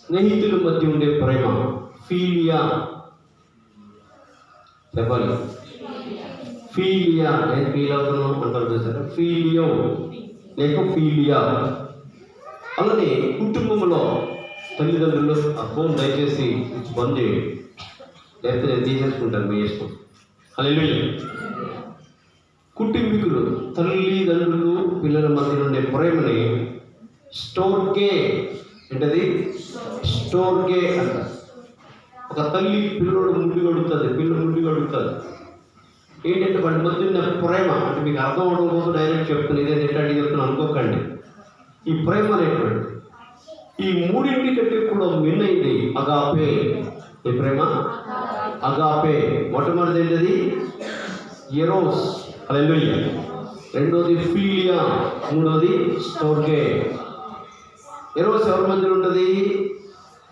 స్నేహితుల మధ్య ఉండే ప్రేమ ఫీలియా. చెప్పాలి, ఫీలియా. నేను ఫీల్ అవుతున్నాను అంటారు చూసారా, ఫీలియో లేక ఫీలియా. అలానే కుటుంబంలో తల్లిదండ్రులు ఆ ఫోన్ దయచేసి బంద్ చేయండి, లేకపోతే నేను తీసేసుకుంటాను మీ ఇష్టం. హల్లెలూయా. కుటుంబీకులు తల్లిదండ్రులు పిల్లల మధ్య ఉండే ప్రేమని స్టోర్గే ఏంటది, స్టోర్గే అంట. ఒక తల్లి పిల్లడు ముందు కడుగుతుంది, పిల్లలు ముందు కడుగుతుంది. ఏంటంటే వాటి మధ్య ఉన్న ప్రేమ అంటే మీకు అర్థం అవడం కోసం డైరెక్ట్ చెప్తాను, ఇదే తింటాడు చెప్తున్నాను అనుకోకండి. ఈ ప్రేమ అనేటువంటి ఈ మూడింటి కంటే కూడా మిన్నైంది అగాపే. ఈ ప్రేమ అగాపే. మొట్టమొదటిది ఏంటది, ఎరోస్. హల్లెలూయా. రెండోది ఫీలియా, మూడోది స్టోర్గే. ఎరోస్ ఎవరి మధ్యలో ఉంటుంది,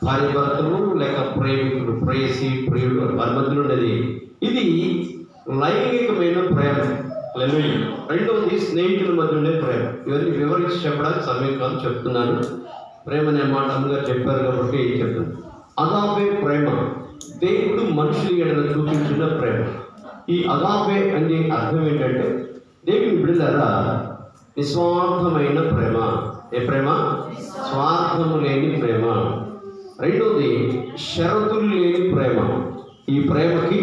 భార్య భర్తలు లేక ప్రేమికుడు, ప్రేయసి ప్రియుడు వారి మధ్యలో ఉండేది. ఇది లైంగికమైన ప్రేమ. హల్లెలూయా. రెండవది స్నేహితుల మధ్య ఉండే ప్రేమ. ఇవన్నీ వివరించి చెప్పడానికి సమయం కాదు, చెప్తున్నాను. ప్రేమ అనే మాట అమ్మగారు చెప్పారు కాబట్టి చెప్తాను. అగాపే ప్రేమ దేవుడు మనుషులు ఎడల చూపించిన ప్రేమ. ఈ అగాపే అనే అర్థం ఏంటంటే దేవుని బిడ్డలారా నిస్వార్థమైన ప్రేమ. ఏ ప్రేమ? స్వార్థము లేని ప్రేమ. రెండోది షరతులు లేని ప్రేమ. ఈ ప్రేమకి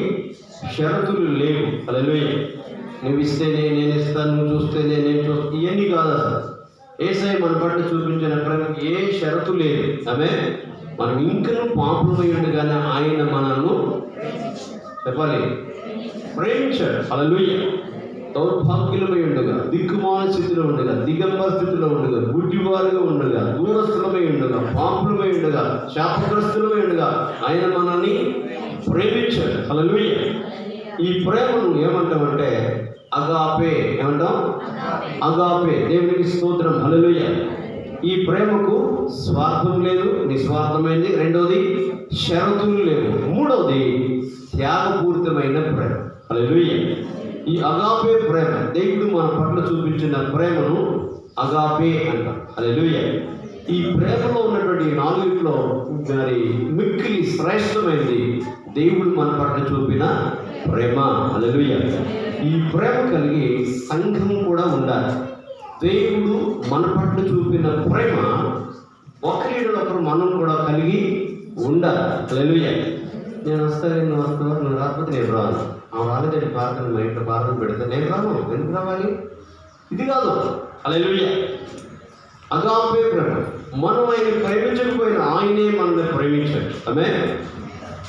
షరతులు లేవు. హల్లెలూయా. నువ్వు ఇస్తేనే నేను ఇస్తాను, నువ్వు చూస్తేనే నేను చూస్తాను, ఇవన్నీ కాదు అసలు. యేసయ్య మన పట్ల చూపించిన ప్రేమకి ఏ షరతు లేదు. ఆమె మనం ఇంకనూ పాపులమై ఉండగానే ఆయన మనల్ని చెప్పాలి ప్రేమించాడు. హల్లెలూయా. దౌర్భాగ్యులమై ఉండగా, దిక్కుమాల స్థితిలో ఉండగా, దిగంబర స్థితిలో ఉండగా, గుడ్డివారుగా ఉండగా, దూరస్థులమై ఉండగా, పాపులమై ఉండగా, శాపగ్రస్తులమై ఉండగా ఆయన మనల్ని ప్రేమించాడు. హల్లెలూయా. ఈ ప్రేమను ఏమంటామంటే అగాపే. ఏమంటాం? అగాపే. దేవునికి స్తోత్రం. హల్లెలూయా. ఈ ప్రేమకు స్వార్థం లేదు, నిస్వార్థమైంది. రెండోది షరతులు లేవు. మూడవది త్యాగపూరితమైన ప్రేమ. హల్లెలూయా. ఈ అగాపే ప్రేమ దేవుడు మన పట్ల చూపించిన ప్రేమను అగాపే అంటాం. హల్లెలూయా. ఈ ప్రేమలో ఉన్నటువంటి నాలుగిట్లో మరి మిక్కిలి శ్రేష్టమైనది దేవుడు మన పట్ల చూపిన ప్రేమ. హల్లెలూయా. ఈ ప్రేమ కలిగి సంఘం కూడా ఉండాలి. దేవుడు మన పట్ల చూపిన ప్రేమ ఒకరినొకరు మనం కూడా కలిగి ఉండాలి. హల్లెలూయా. నేను వస్తాను, నువ్వు వస్తావు, నువ్వు రాకపోతే నేను రాను. ఆ వాళ్ళకి ప్రార్థన మా ఇంట్లో ప్రార్థన పెడితే నేను రాను, ఎందుకు రావాలి? ఇది కాదు. హల్లెలూయా. అగాపే ప్రేమ. మనం ఆయన ప్రేమించకపోయినా ఆయనే మనల్ని ప్రేమించాడు. ఆమేన్.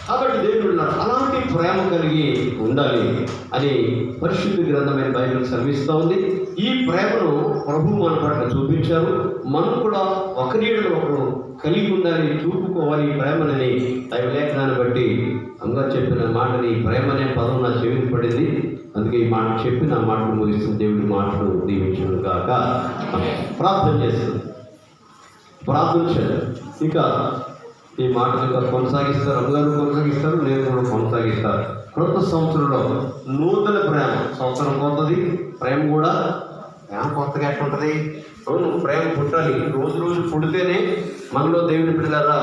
కాబట్టి దేవుడు అలాంటి ప్రేమ కలిగి ఉండాలి అని పరిశుద్ధ గ్రంథమైన బైబిల్ సెలవిస్తూ ఉంది. ఈ ప్రేమను ప్రభు మన పట్ల చూపించారు. మనం కూడా ఒకరిని ఒకరు కలిగి ఉండాలి, చూపుకోవాలి ఈ ప్రేమని. దైవలేఖనాన్ని బట్టి అమ్మగారు చెప్పిన మాటని ప్రేమ అనే పదం నా చెవిని పడింది. అందుకే ఈ మాట చెప్పి నా మాటలు ముగిస్తుంది. దేవుడి మాటలు దీవించను కాక ప్రార్థన చేస్తుంది. ప్రార్థన చేయాలి. ఇంకా ఈ మాటలు ఇంకా కొనసాగిస్తారు, అమ్మగారు కొనసాగిస్తారు, నేను కూడా కొనసాగిస్తారు. క్రొత్త సంవత్సరంలో నూతన ప్రేమ. సంవత్సరం కొత్తది, ప్రేమ కూడా కొత్తగా ఎట్లుంటుంది? ప్రేమ పుట్టాలి. రోజు రోజు పుడితేనే మనలో దేవుని బిడ్డలారా